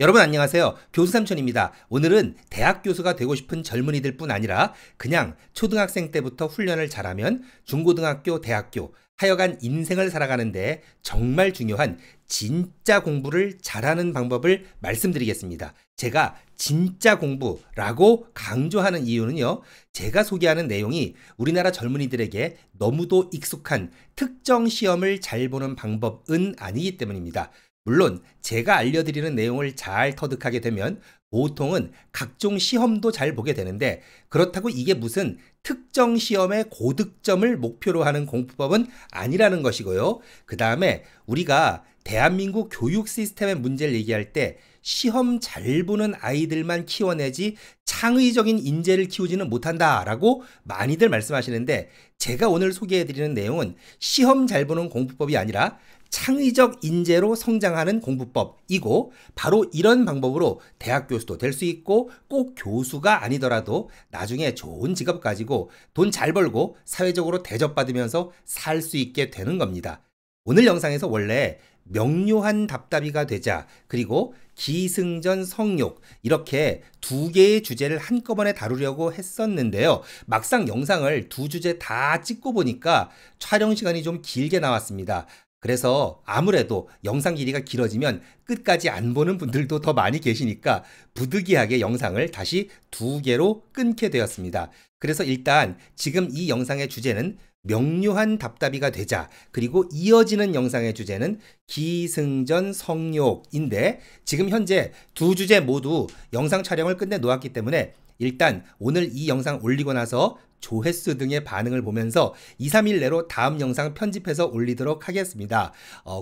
여러분 안녕하세요. 교수 삼촌입니다. 오늘은 대학 교수가 되고 싶은 젊은이들 뿐 아니라 그냥 초등학생 때부터 훈련을 잘하면 중고등학교, 대학교, 하여간 인생을 살아가는데 정말 중요한 진짜 공부를 잘하는 방법을 말씀드리겠습니다. 제가 진짜 공부라고 강조하는 이유는요. 제가 소개하는 내용이 우리나라 젊은이들에게 너무도 익숙한 특정 시험을 잘 보는 방법은 아니기 때문입니다. 물론 제가 알려드리는 내용을 잘 터득하게 되면 보통은 각종 시험도 잘 보게 되는데 그렇다고 이게 무슨 특정 시험의 고득점을 목표로 하는 공부법은 아니라는 것이고요. 그 다음에 우리가 대한민국 교육 시스템의 문제를 얘기할 때 시험 잘 보는 아이들만 키워내지 창의적인 인재를 키우지는 못한다라고 많이들 말씀하시는데 제가 오늘 소개해드리는 내용은 시험 잘 보는 공부법이 아니라 창의적 인재로 성장하는 공부법이고 바로 이런 방법으로 대학 교수도 될 수 있고 꼭 교수가 아니더라도 나중에 좋은 직업 가지고 돈 잘 벌고 사회적으로 대접받으면서 살 수 있게 되는 겁니다. 오늘 영상에서 원래 명료한 답답이가 되자 그리고 기승전 성욕 이렇게 두 개의 주제를 한꺼번에 다루려고 했었는데요. 막상 영상을 두 주제 다 찍고 보니까 촬영 시간이 좀 길게 나왔습니다. 그래서 아무래도 영상 길이가 길어지면 끝까지 안 보는 분들도 더 많이 계시니까 부득이하게 영상을 다시 두 개로 끊게 되었습니다. 그래서 일단 지금 이 영상의 주제는 명료한 답답이가 되자 그리고 이어지는 영상의 주제는 기승전 성욕인데 지금 현재 두 주제 모두 영상 촬영을 끝내 놓았기 때문에 일단 오늘 이 영상 올리고 나서 조회수 등의 반응을 보면서 2, 3일 내로 다음 영상 편집해서 올리도록 하겠습니다.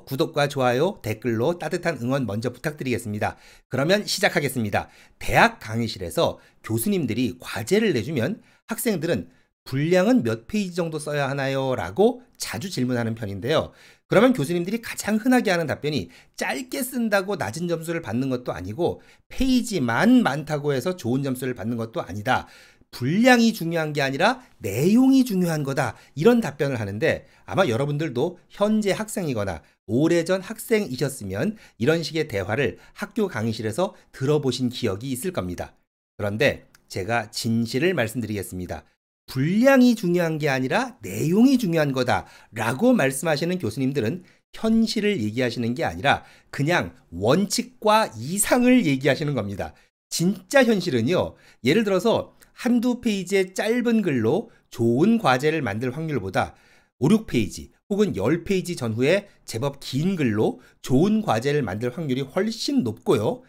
구독과 좋아요, 댓글로 따뜻한 응원 먼저 부탁드리겠습니다. 그러면 시작하겠습니다. 대학 강의실에서 교수님들이 과제를 내주면 학생들은 분량은 몇 페이지 정도 써야 하나요? 라고 자주 질문하는 편인데요. 그러면 교수님들이 가장 흔하게 하는 답변이 짧게 쓴다고 낮은 점수를 받는 것도 아니고 페이지만 많다고 해서 좋은 점수를 받는 것도 아니다. 분량이 중요한 게 아니라 내용이 중요한 거다. 이런 답변을 하는데 아마 여러분들도 현재 학생이거나 오래전 학생이셨으면 이런 식의 대화를 학교 강의실에서 들어보신 기억이 있을 겁니다. 그런데 제가 진실을 말씀드리겠습니다. 분량이 중요한 게 아니라 내용이 중요한 거다라고 말씀하시는 교수님들은 현실을 얘기하시는 게 아니라 그냥 원칙과 이상을 얘기하시는 겁니다. 진짜 현실은요. 예를 들어서 한두 페이지의 짧은 글로 좋은 과제를 만들 확률보다 5, 6페이지 혹은 10페이지 전후에 제법 긴 글로 좋은 과제를 만들 확률이 훨씬 높고요.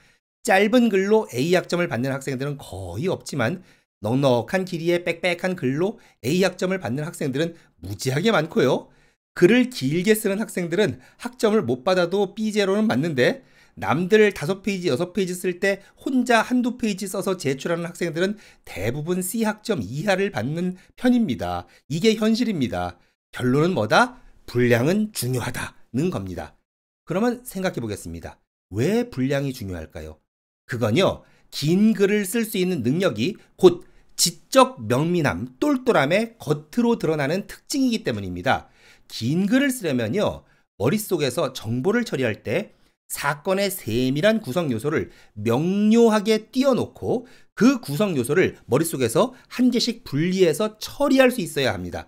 짧은 글로 A학점을 받는 학생들은 거의 없지만 넉넉한 길이의 빽빽한 글로 A학점을 받는 학생들은 무지하게 많고요. 글을 길게 쓰는 학생들은 학점을 못 받아도 B제로는 맞는데 남들 5페이지, 6페이지 쓸 때 혼자 한두 페이지 써서 제출하는 학생들은 대부분 C학점 이하를 받는 편입니다. 이게 현실입니다. 결론은 뭐다? 분량은 중요하다는 겁니다. 그러면 생각해 보겠습니다. 왜 분량이 중요할까요? 그건요. 긴 글을 쓸 수 있는 능력이 곧 지적 명민함, 똘똘함의 겉으로 드러나는 특징이기 때문입니다. 긴 글을 쓰려면요. 머릿속에서 정보를 처리할 때 사건의 세밀한 구성 요소를 명료하게 띄워놓고 그 구성 요소를 머릿속에서 한 개씩 분리해서 처리할 수 있어야 합니다.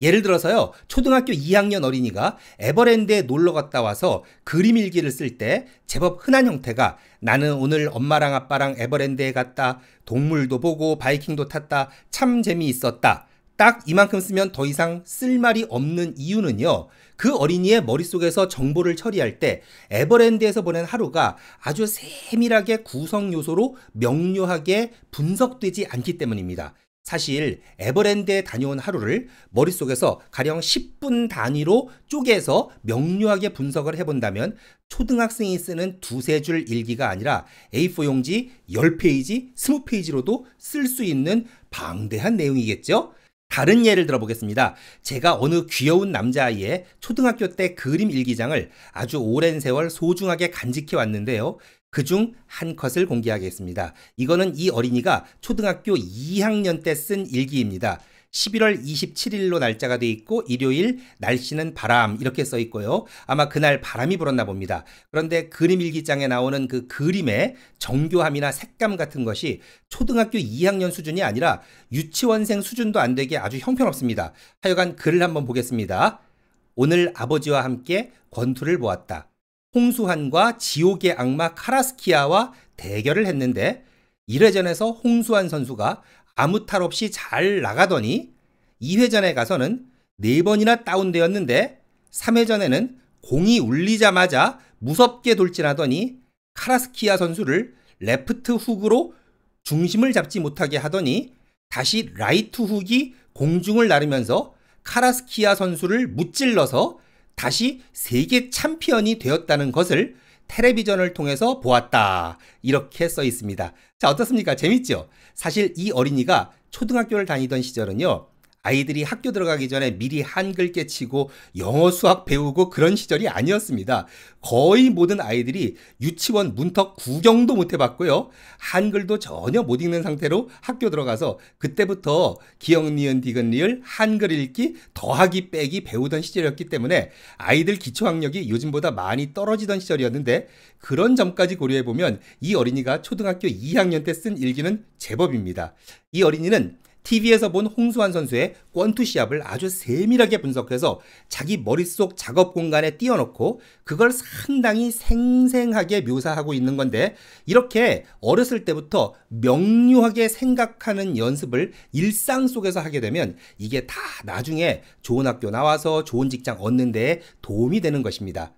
예를 들어서요. 초등학교 2학년 어린이가 에버랜드에 놀러 갔다 와서 그림 일기를 쓸 때 제법 흔한 형태가 나는 오늘 엄마랑 아빠랑 에버랜드에 갔다. 동물도 보고 바이킹도 탔다. 참 재미있었다. 딱 이만큼 쓰면 더 이상 쓸 말이 없는 이유는요. 그 어린이의 머릿속에서 정보를 처리할 때 에버랜드에서 보낸 하루가 아주 세밀하게 구성 요소로 명료하게 분석되지 않기 때문입니다. 사실 에버랜드에 다녀온 하루를 머릿속에서 가령 10분 단위로 쪼개서 명료하게 분석을 해본다면 초등학생이 쓰는 두세 줄 일기가 아니라 A4 용지 10페이지, 20페이지로도 쓸 수 있는 방대한 내용이겠죠? 다른 예를 들어보겠습니다. 제가 어느 귀여운 남자아이의 초등학교 때 그림 일기장을 아주 오랜 세월 소중하게 간직해 왔는데요. 그중 한 컷을 공개하겠습니다. 이거는 이 어린이가 초등학교 2학년 때 쓴 일기입니다. 11월 27일로 날짜가 돼 있고 일요일 날씨는 바람 이렇게 써 있고요. 아마 그날 바람이 불었나 봅니다. 그런데 그림 일기장에 나오는 그 그림의 정교함이나 색감 같은 것이 초등학교 2학년 수준이 아니라 유치원생 수준도 안 되게 아주 형편없습니다. 하여간 글을 한번 보겠습니다. 오늘 아버지와 함께 권투를 보았다. 홍수환과 지옥의 악마 카라스키아와 대결을 했는데 1회전에서 홍수환 선수가 아무 탈 없이 잘 나가더니 2회전에 가서는 4번이나 다운되었는데 3회전에는 공이 울리자마자 무섭게 돌진하더니 카라스키아 선수를 레프트 훅으로 중심을 잡지 못하게 하더니 다시 라이트 훅이 공중을 나르면서 카라스키아 선수를 무찔러서 다시 세계 챔피언이 되었다는 것을 텔레비전을 통해서 보았다. 이렇게 써 있습니다. 자, 어떻습니까? 재밌죠? 사실 이 어린이가 초등학교를 다니던 시절은요. 아이들이 학교 들어가기 전에 미리 한글 깨치고 영어 수학 배우고 그런 시절이 아니었습니다. 거의 모든 아이들이 유치원 문턱 구경도 못 해봤고요. 한글도 전혀 못 읽는 상태로 학교 들어가서 그때부터 기역, 니은, 디귿, 리을, 한글 읽기, 더하기, 빼기 배우던 시절이었기 때문에 아이들 기초학력이 요즘보다 많이 떨어지던 시절이었는데 그런 점까지 고려해보면 이 어린이가 초등학교 2학년 때 쓴 일기는 제법입니다. 이 어린이는 TV에서 본 홍수환 선수의 권투 시합을 아주 세밀하게 분석해서 자기 머릿속 작업 공간에 띄워놓고 그걸 상당히 생생하게 묘사하고 있는 건데 이렇게 어렸을 때부터 명료하게 생각하는 연습을 일상 속에서 하게 되면 이게 다 나중에 좋은 학교 나와서 좋은 직장 얻는 데 도움이 되는 것입니다.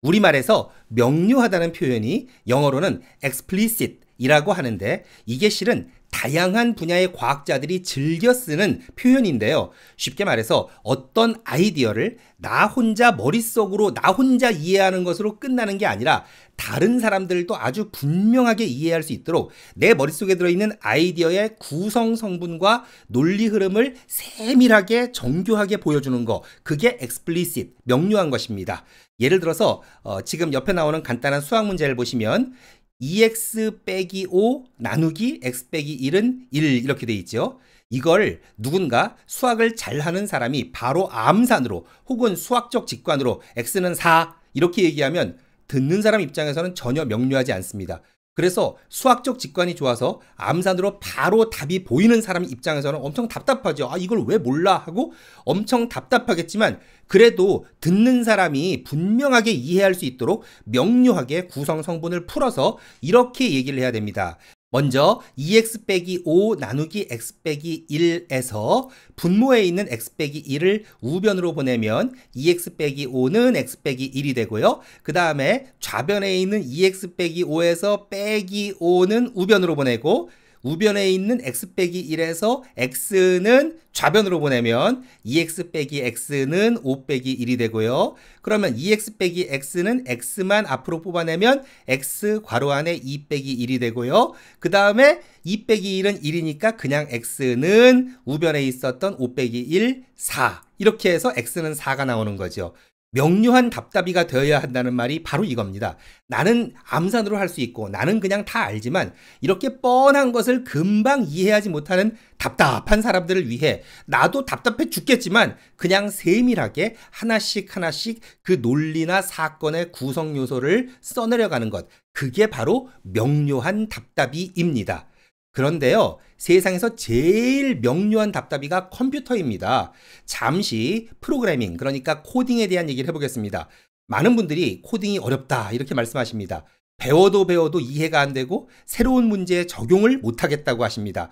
우리말에서 명료하다는 표현이 영어로는 explicit 이라고 하는데 이게 실은 다양한 분야의 과학자들이 즐겨 쓰는 표현인데요. 쉽게 말해서 어떤 아이디어를 나 혼자 머릿속으로 나 혼자 이해하는 것으로 끝나는 게 아니라 다른 사람들도 아주 분명하게 이해할 수 있도록 내 머릿속에 들어있는 아이디어의 구성 성분과 논리 흐름을 세밀하게 정교하게 보여주는 거, 그게 explicit, 명료한 것입니다. 예를 들어서 지금 옆에 나오는 간단한 수학 문제를 보시면 2x 빼기 5 나누기 x 빼기 1은 1 이렇게 돼 있죠. 이걸 누군가 수학을 잘하는 사람이 바로 암산으로 혹은 수학적 직관으로 x는 4 이렇게 얘기하면 듣는 사람 입장에서는 전혀 명료하지 않습니다. 그래서 수학적 직관이 좋아서 암산으로 바로 답이 보이는 사람 입장에서는 엄청 답답하죠. 아, 이걸 왜 몰라? 하고 엄청 답답하겠지만 그래도 듣는 사람이 분명하게 이해할 수 있도록 명료하게 구성 성분을 풀어서 이렇게 얘기를 해야 됩니다. 먼저 2x 빼기 5 나누기 x 빼기 1에서 분모에 있는 x 빼기 1을 우변으로 보내면 2x 빼기 5는 x 빼기 1이 되고요. 그 다음에 좌변에 있는 2x 빼기 5에서 빼기 5는 우변으로 보내고 우변에 있는 x 빼기 1에서 x는 좌변으로 보내면 2x 빼기 x는 5 빼기 1이 되고요. 그러면 2x 빼기 x는 x만 앞으로 뽑아내면 x 괄호 안에 2 빼기 1이 되고요. 그 다음에 2 빼기 1은 1이니까 그냥 x는 우변에 있었던 5 빼기 1, 4 이렇게 해서 x는 4가 나오는 거죠. 명료한 답답이가 되어야 한다는 말이 바로 이겁니다. 나는 암산으로 할 수 있고 나는 그냥 다 알지만 이렇게 뻔한 것을 금방 이해하지 못하는 답답한 사람들을 위해 나도 답답해 죽겠지만 그냥 세밀하게 하나씩 하나씩 그 논리나 사건의 구성 요소를 써내려가는 것, 그게 바로 명료한 답답이입니다. 그런데요, 세상에서 제일 명료한 답답이가 컴퓨터입니다. 잠시 프로그래밍, 그러니까 코딩에 대한 얘기를 해보겠습니다. 많은 분들이 코딩이 어렵다 이렇게 말씀하십니다. 배워도 이해가 안 되고 새로운 문제에 적용을 못하겠다고 하십니다.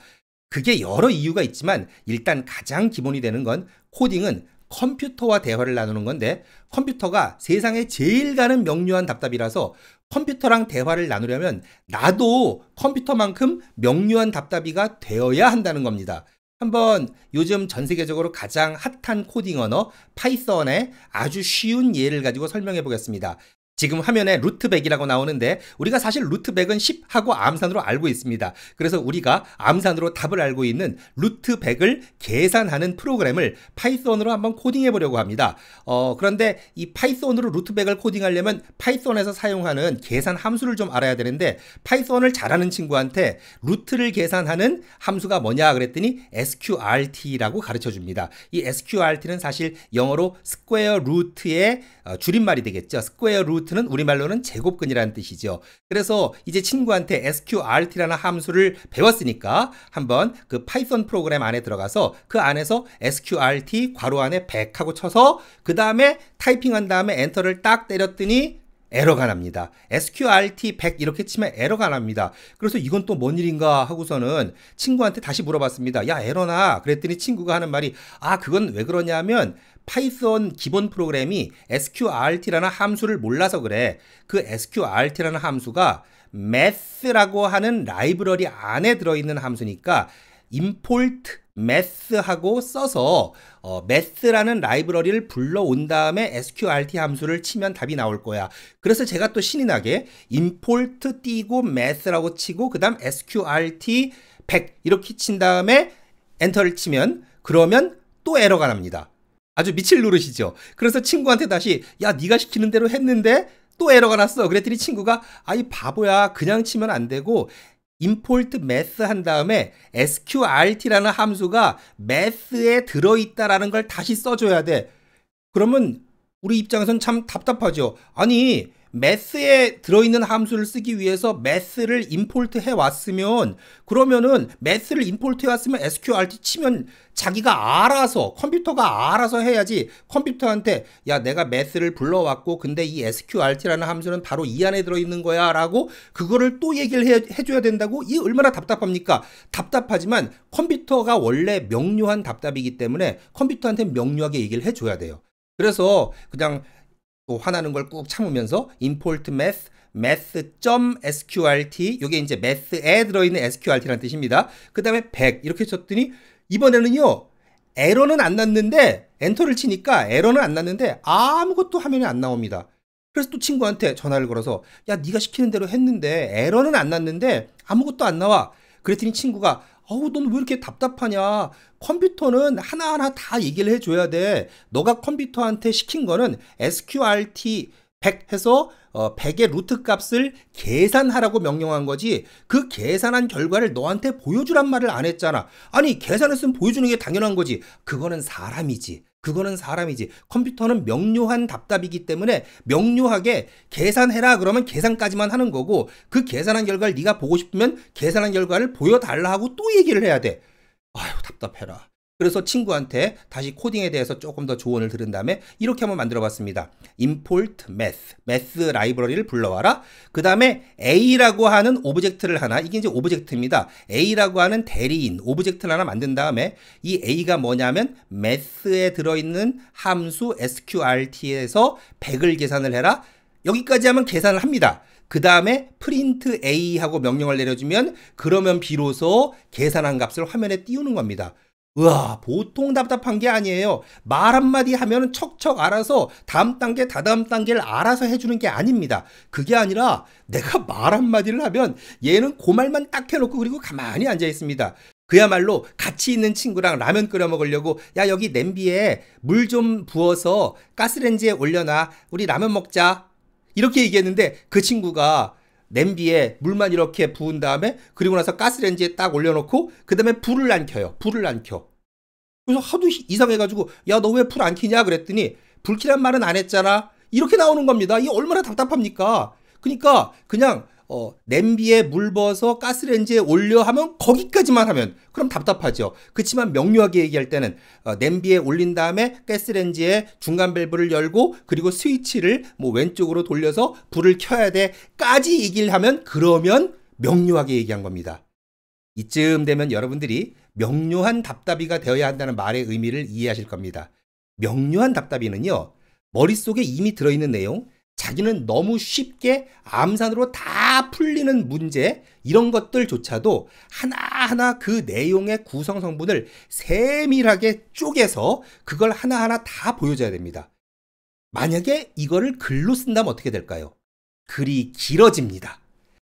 그게 여러 이유가 있지만 일단 가장 기본이 되는 건 코딩은 컴퓨터와 대화를 나누는 건데 컴퓨터가 세상에 제일 가는 명료한 답답이라서 컴퓨터랑 대화를 나누려면 나도 컴퓨터만큼 명료한 답답이가 되어야 한다는 겁니다. 한번 요즘 전 세계적으로 가장 핫한 코딩 언어 파이썬의 아주 쉬운 예를 가지고 설명해 보겠습니다. 지금 화면에 루트 100이라고 나오는데 우리가 사실 루트 100은 10하고 암산으로 알고 있습니다. 그래서 우리가 암산으로 답을 알고 있는 루트 100을 계산하는 프로그램을 파이썬으로 한번 코딩해 보려고 합니다. 그런데 이 파이썬으로 루트 100을 코딩하려면 파이썬에서 사용하는 계산 함수를 좀 알아야 되는데 파이썬을 잘하는 친구한테 루트를 계산하는 함수가 뭐냐 그랬더니 sqrt라고 가르쳐 줍니다. 이 sqrt는 사실 영어로 스퀘어 루트의 줄임말이 되겠죠. 스퀘어 루트는 우리말로는 제곱근이라는 뜻이죠. 그래서 이제 친구한테 sqrt라는 함수를 배웠으니까 한번 그 파이썬 프로그램 안에 들어가서 그 안에서 sqrt 괄호 안에 100 하고 쳐서 그 다음에 타이핑한 다음에 엔터를 딱 때렸더니 에러가 납니다. sqrt 100 이렇게 치면 에러가 납니다. 그래서 이건 또 뭔 일인가 하고서는 친구한테 다시 물어봤습니다. 야, 에러나? 그랬더니 친구가 하는 말이 그건 왜 그러냐면 파이썬 기본 프로그램이 sqrt라는 함수를 몰라서 그래. 그 sqrt라는 함수가 math라고 하는 라이브러리 안에 들어있는 함수니까 import math하고 써서 math라는 라이브러리를 불러온 다음에 sqrt 함수를 치면 답이 나올 거야. 그래서 제가 또 신이 나게 import 띄고 math라고 치고 그 다음 sqrt 100 이렇게 친 다음에 엔터를 치면 그러면 또 에러가 납니다. 아주 미칠 노릇이죠. 그래서 친구한테 다시 야, 네가 시키는 대로 했는데 또 에러가 났어. 그랬더니 친구가 이 바보야, 그냥 치면 안 되고 import math 한 다음에 sqrt라는 함수가 math에 들어있다라는 걸 다시 써줘야 돼. 그러면 우리 입장에선 참 답답하죠. 아니, math에 들어있는 함수를 쓰기 위해서 math를 import 해왔으면 그러면은 math를 import 해왔으면 sqrt 치면 자기가 알아서 컴퓨터가 알아서 해야지. 컴퓨터한테 야, 내가 math를 불러왔고 근데 이 sqrt라는 함수는 바로 이 안에 들어있는 거야 라고 그거를 또 얘기를 해줘야 된다고? 이 얼마나 답답합니까? 답답하지만 컴퓨터가 원래 명료한 답답이기 때문에 컴퓨터한테 명료하게 얘기를 해줘야 돼요. 그래서 그냥 또 화나는 걸 꾹 참으면서 import math.sqrt 요게 이제 math에 들어있는 sqrt라는 뜻입니다. 그 다음에 100 이렇게 쳤더니 이번에는요 에러는 안 났는데 엔터를 치니까 에러는 안 났는데 아무것도 화면에 안 나옵니다. 그래서 또 친구한테 전화를 걸어서 야, 네가 시키는 대로 했는데 에러는 안 났는데 아무것도 안 나와. 그랬더니 친구가 넌 왜 이렇게 답답하냐. 컴퓨터는 하나하나 다 얘기를 해줘야 돼. 너가 컴퓨터한테 시킨 거는 sqrt 100 해서 100의 루트 값을 계산하라고 명령한 거지 그 계산한 결과를 너한테 보여주란 말을 안 했잖아. 아니, 계산했으면 보여주는 게 당연한 거지. 그거는 사람이지. 컴퓨터는 명료한 답답이기 때문에 명료하게 계산해라 그러면 계산까지만 하는 거고 그 계산한 결과를 네가 보고 싶으면 계산한 결과를 보여달라 하고 또 얘기를 해야 돼. 아유, 답답해라. 그래서 친구한테 다시 코딩에 대해서 조금 더 조언을 들은 다음에 이렇게 한번 만들어 봤습니다. import math 라이브러리를 불러와라. 그 다음에 a라고 하는 오브젝트를 하나, 이게 이제 오브젝트입니다. a라고 하는 대리인 오브젝트를 하나 만든 다음에 이 a가 뭐냐면 math에 들어있는 함수 sqrt에서 100을 계산을 해라. 여기까지 하면 계산을 합니다. 그 다음에 print a 하고 명령을 내려주면 그러면 비로소 계산한 값을 화면에 띄우는 겁니다. 우와, 보통 답답한 게 아니에요. 말 한마디 하면 척척 알아서 다음 단계, 다다음 단계를 알아서 해주는 게 아닙니다. 그게 아니라 내가 말 한마디를 하면 얘는 그 말만 딱 해놓고 그리고 가만히 앉아 있습니다. 그야말로 같이 있는 친구랑 라면 끓여 먹으려고 야, 여기 냄비에 물 좀 부어서 가스레인지에 올려놔. 우리 라면 먹자. 이렇게 얘기했는데 그 친구가 냄비에 물만 이렇게 부은 다음에 그리고 나서 가스레인지에 딱 올려놓고 그 다음에 불을 안 켜요. 그래서 하도 이상해가지고 야, 너 왜 불 안 켜냐 그랬더니 불 켜란 말은 안 했잖아. 이렇게 나오는 겁니다. 이게 얼마나 답답합니까? 그러니까 그냥 냄비에 물 부어서 가스레인지에 올려 하면 거기까지만 하면 그럼 답답하죠. 그렇지만 명료하게 얘기할 때는 냄비에 올린 다음에 가스레인지에 중간 밸브를 열고 그리고 스위치를 뭐 왼쪽으로 돌려서 불을 켜야 돼까지 얘기를 하면 그러면 명료하게 얘기한 겁니다. 이쯤 되면 여러분들이 명료한 답답이가 되어야 한다는 말의 의미를 이해하실 겁니다. 명료한 답답이는요, 머릿속에 이미 들어있는 내용, 자기는 너무 쉽게 암산으로 다 풀리는 문제, 이런 것들조차도 하나하나 그 내용의 구성 성분을 세밀하게 쪼개서 그걸 하나하나 다 보여줘야 됩니다. 만약에 이거를 글로 쓴다면 어떻게 될까요? 글이 길어집니다.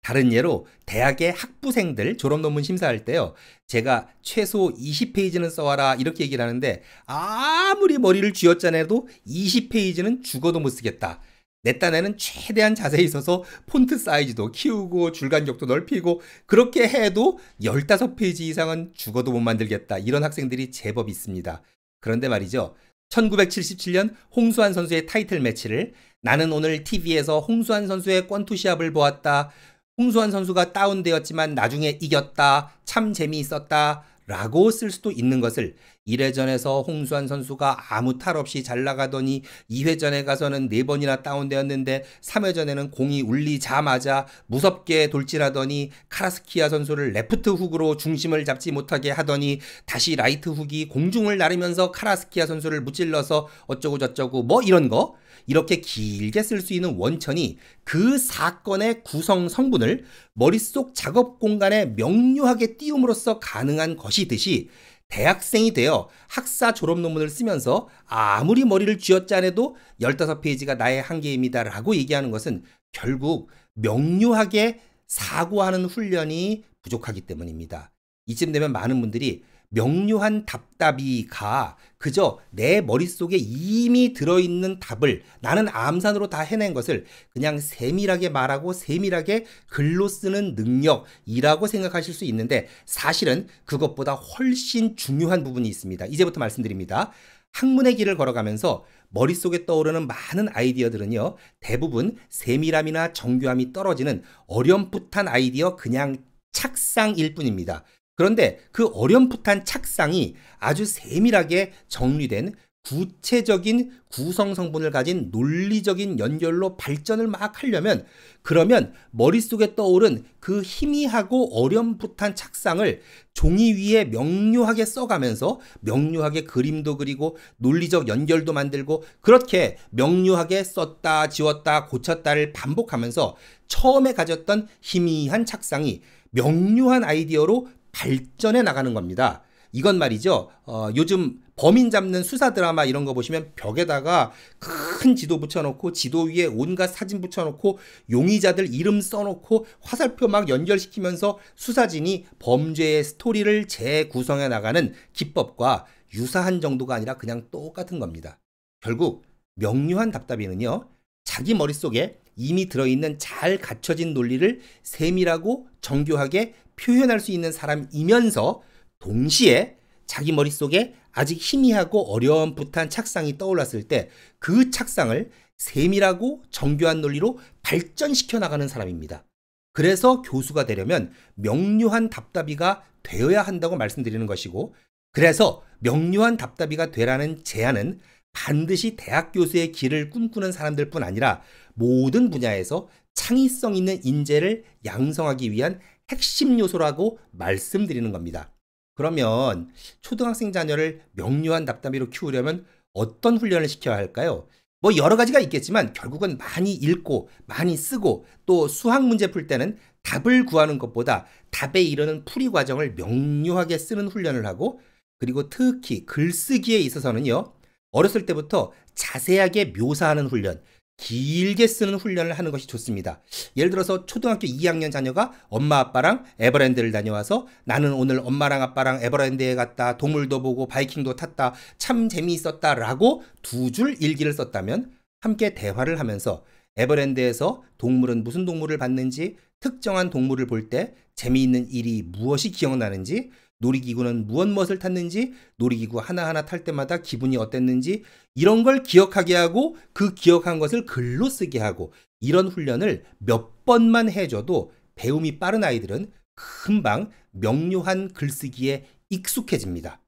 다른 예로 대학의 학부생들 졸업논문 심사할 때요. 제가 최소 20페이지는 써와라 이렇게 얘기를 하는데 아무리 머리를 쥐어짜내도 20페이지는 죽어도 못 쓰겠다. 내 딴에는 최대한 자세히 써서 폰트 사이즈도 키우고 줄간격도 넓히고 그렇게 해도 15페이지 이상은 죽어도 못 만들겠다. 이런 학생들이 제법 있습니다. 그런데 말이죠. 1977년 홍수환 선수의 타이틀 매치를 나는 오늘 TV에서 홍수환 선수의 권투 시합을 보았다. 홍수환 선수가 다운되었지만 나중에 이겼다. 참 재미있었다. 라고 쓸 수도 있는 것을 1회전에서 홍수환 선수가 아무 탈 없이 잘 나가더니 2회전에 가서는 4번이나 다운되었는데 3회전에는 공이 울리자마자 무섭게 돌진하더니 카라스키아 선수를 레프트 훅으로 중심을 잡지 못하게 하더니 다시 라이트 훅이 공중을 나르면서 카라스키아 선수를 무찔러서 어쩌고 저쩌고 뭐 이런 거 이렇게 길게 쓸 수 있는 원천이 그 사건의 구성 성분을 머릿속 작업 공간에 명료하게 띄움으로써 가능한 것이듯이 대학생이 되어 학사 졸업 논문을 쓰면서 아무리 머리를 쥐어짜내도 15페이지가 나의 한계입니다 라고 얘기하는 것은 결국 명료하게 사고하는 훈련이 부족하기 때문입니다. 이쯤 되면 많은 분들이 명료한 답답이가 그저 내 머릿속에 이미 들어있는 답을 나는 암산으로 다 해낸 것을 그냥 세밀하게 말하고 세밀하게 글로 쓰는 능력이라고 생각하실 수 있는데 사실은 그것보다 훨씬 중요한 부분이 있습니다. 이제부터 말씀드립니다. 학문의 길을 걸어가면서 머릿속에 떠오르는 많은 아이디어들은요. 대부분 세밀함이나 정교함이 떨어지는 어렴풋한 아이디어 그냥 착상일 뿐입니다. 그런데 그 어렴풋한 착상이 아주 세밀하게 정리된 구체적인 구성 성분을 가진 논리적인 연결로 발전을 막 하려면 그러면 머릿속에 떠오른 그 희미하고 어렴풋한 착상을 종이 위에 명료하게 써가면서 명료하게 그림도 그리고 논리적 연결도 만들고 그렇게 명료하게 썼다 지웠다 고쳤다를 반복하면서 처음에 가졌던 희미한 착상이 명료한 아이디어로 발전해 나가는 겁니다. 이건 말이죠. 요즘 범인 잡는 수사 드라마 이런 거 보시면 벽에다가 큰 지도 붙여놓고 지도 위에 온갖 사진 붙여놓고 용의자들 이름 써놓고 화살표 막 연결시키면서 수사진이 범죄의 스토리를 재구성해 나가는 기법과 유사한 정도가 아니라 그냥 똑같은 겁니다. 결국 명료한 답답이는요. 자기 머릿속에 이미 들어있는 잘 갖춰진 논리를 세밀하고 정교하게 표현할 수 있는 사람이면서 동시에 자기 머릿속에 아직 희미하고 어렴풋한 착상이 떠올랐을 때 그 착상을 세밀하고 정교한 논리로 발전시켜 나가는 사람입니다. 그래서 교수가 되려면 명료한 답답이가 되어야 한다고 말씀드리는 것이고 그래서 명료한 답답이가 되라는 제안은 반드시 대학 교수의 길을 꿈꾸는 사람들뿐 아니라 모든 분야에서 창의성 있는 인재를 양성하기 위한 핵심 요소라고 말씀드리는 겁니다. 그러면 초등학생 자녀를 명료한 답답이로 키우려면 어떤 훈련을 시켜야 할까요? 뭐 여러 가지가 있겠지만 결국은 많이 읽고 많이 쓰고 또 수학 문제 풀 때는 답을 구하는 것보다 답에 이르는 풀이 과정을 명료하게 쓰는 훈련을 하고 그리고 특히 글쓰기에 있어서는요. 어렸을 때부터 자세하게 묘사하는 훈련, 길게 쓰는 훈련을 하는 것이 좋습니다. 예를 들어서 초등학교 2학년 자녀가 엄마 아빠랑 에버랜드를 다녀와서 나는 오늘 엄마랑 아빠랑 에버랜드에 갔다 동물도 보고 바이킹도 탔다 참 재미있었다 라고 2줄 일기를 썼다면 함께 대화를 하면서 에버랜드에서 동물은 무슨 동물을 봤는지 특정한 동물을 볼 때 재미있는 일이 무엇이 기억나는지 놀이기구는 무엇을 탔는지 놀이기구 하나하나 탈 때마다 기분이 어땠는지 이런 걸 기억하게 하고 그 기억한 것을 글로 쓰게 하고 이런 훈련을 몇 번만 해줘도 배움이 빠른 아이들은 금방 명료한 글쓰기에 익숙해집니다.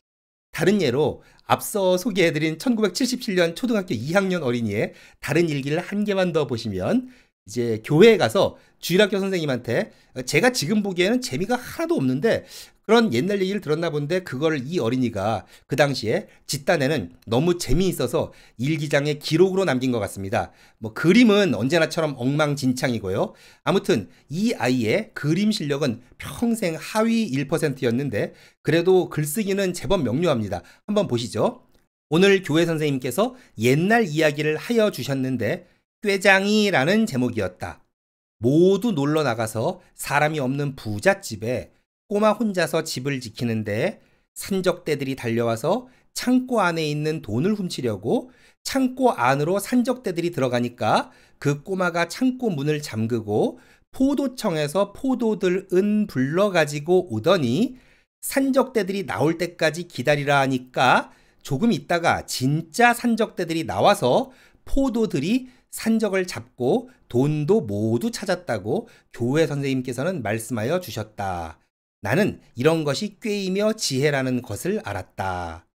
다른 예로 앞서 소개해드린 1977년 초등학교 2학년 어린이의 다른 일기를 한 개만 더 보시면 이제 교회에 가서 주일학교 선생님한테 제가 지금 보기에는 재미가 하나도 없는데 그런 옛날 얘기를 들었나 본데 그걸 이 어린이가 그 당시에 집단에는 너무 재미있어서 일기장에 기록으로 남긴 것 같습니다. 뭐 그림은 언제나처럼 엉망진창이고요. 아무튼 이 아이의 그림 실력은 평생 하위 1%였는데 그래도 글쓰기는 제법 명료합니다. 한번 보시죠. 오늘 교회 선생님께서 옛날 이야기를 하여 주셨는데 꾀장이라는 제목이었다. 모두 놀러 나가서 사람이 없는 부잣집에 꼬마 혼자서 집을 지키는데 산적떼들이 달려와서 창고 안에 있는 돈을 훔치려고 창고 안으로 산적떼들이 들어가니까 그 꼬마가 창고 문을 잠그고 포도청에서 포도들은 불러가지고 오더니 산적떼들이 나올 때까지 기다리라 하니까 조금 있다가 진짜 산적떼들이 나와서 포도들이 산적을 잡고 돈도 모두 찾았다고 교회 선생님께서는 말씀하여 주셨다. 나는 이런 것이 꾀이며 지혜라는 것을 알았다.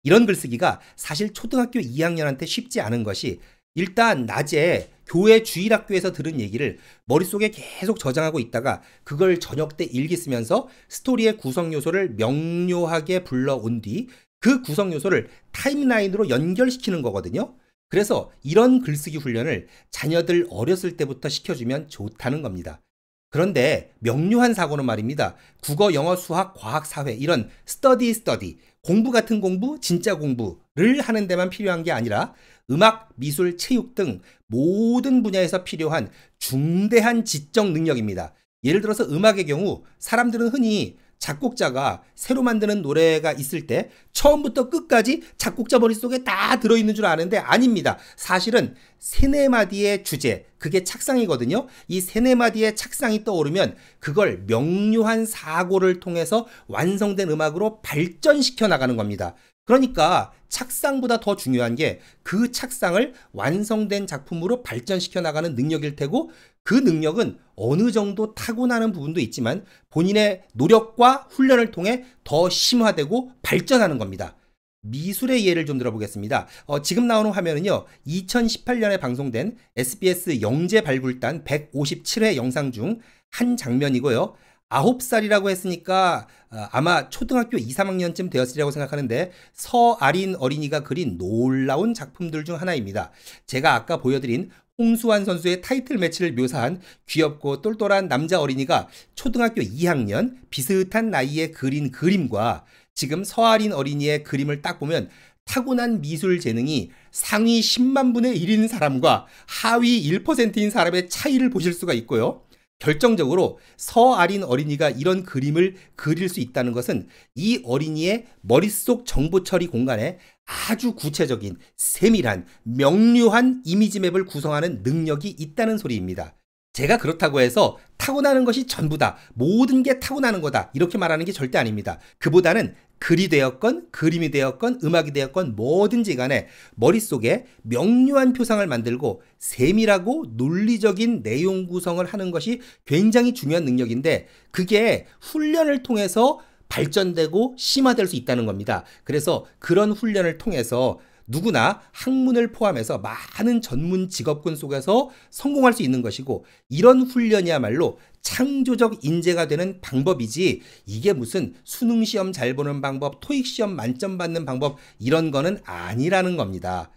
이런 글쓰기가 사실 초등학교 2학년한테 쉽지 않은 것이 일단 낮에 교회 주일학교에서 들은 얘기를 머릿속에 계속 저장하고 있다가 그걸 저녁 때 일기 쓰면서 스토리의 구성 요소를 명료하게 불러온 뒤 그 구성 요소를 타임라인으로 연결시키는 거거든요. 그래서 이런 글쓰기 훈련을 자녀들 어렸을 때부터 시켜주면 좋다는 겁니다. 그런데 명료한 사고는 말입니다. 국어, 영어, 수학, 과학, 사회 이런 스터디, 공부 같은 공부, 진짜 공부를 하는 데만 필요한 게 아니라 음악, 미술, 체육 등 모든 분야에서 필요한 중대한 지적 능력입니다. 예를 들어서 음악의 경우 사람들은 흔히 작곡자가 새로 만드는 노래가 있을 때 처음부터 끝까지 작곡자 머릿속에 다 들어있는 줄 아는데 아닙니다. 사실은 세네 마디의 주제, 그게 착상이거든요. 이 세네 마디의 착상이 떠오르면 그걸 명료한 사고를 통해서 완성된 음악으로 발전시켜 나가는 겁니다. 그러니까 착상보다 더 중요한 게 그 착상을 완성된 작품으로 발전시켜 나가는 능력일 테고 그 능력은 어느 정도 타고나는 부분도 있지만 본인의 노력과 훈련을 통해 더 심화되고 발전하는 겁니다. 미술의 예를 좀 들어보겠습니다. 지금 나오는 화면은요. 2018년에 방송된 SBS 영재발굴단 157회 영상 중 한 장면이고요. 9살이라고 했으니까 아마 초등학교 2, 3학년쯤 되었으리라고 생각하는데 서아린 어린이가 그린 놀라운 작품들 중 하나입니다. 제가 아까 보여드린 홍수환 선수의 타이틀 매치를 묘사한 귀엽고 똘똘한 남자 어린이가 초등학교 2학년 비슷한 나이에 그린 그림과 지금 서아린 어린이의 그림을 딱 보면 타고난 미술 재능이 상위 10만 분의 1인 사람과 하위 1%인 사람의 차이를 보실 수가 있고요. 결정적으로 서아린 어린이가 이런 그림을 그릴 수 있다는 것은 이 어린이의 머릿속 정보 처리 공간에 아주 구체적인 세밀한 명료한 이미지맵을 구성하는 능력이 있다는 소리입니다. 제가 그렇다고 해서 타고나는 것이 전부다, 모든 게 타고나는 거다 이렇게 말하는 게 절대 아닙니다. 그보다는 글이 되었건 그림이 되었건 음악이 되었건 뭐든지 간에 머릿속에 명료한 표상을 만들고 세밀하고 논리적인 내용 구성을 하는 것이 굉장히 중요한 능력인데 그게 훈련을 통해서 발전되고 심화될 수 있다는 겁니다. 그래서 그런 훈련을 통해서 누구나 학문을 포함해서 많은 전문 직업군 속에서 성공할 수 있는 것이고 이런 훈련이야말로 창조적 인재가 되는 방법이지 이게 무슨 수능 시험 잘 보는 방법, 토익 시험 만점 받는 방법 이런 거는 아니라는 겁니다.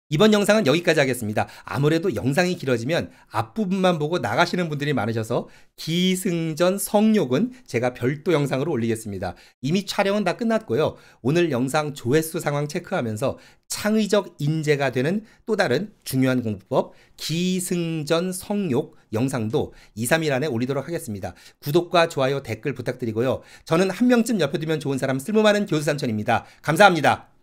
이번 영상은 여기까지 하겠습니다. 아무래도 영상이 길어지면 앞부분만 보고 나가시는 분들이 많으셔서 기승전 성욕은 제가 별도 영상으로 올리겠습니다. 이미 촬영은 다 끝났고요. 오늘 영상 조회수 상황 체크하면서 창의적 인재가 되는 또 다른 중요한 공부법 기승전 성욕 영상도 2, 3일 안에 올리도록 하겠습니다. 구독과 좋아요, 댓글 부탁드리고요. 저는 한 명쯤 옆에 두면 좋은 사람 쓸모많은 교수 삼촌입니다. 감사합니다.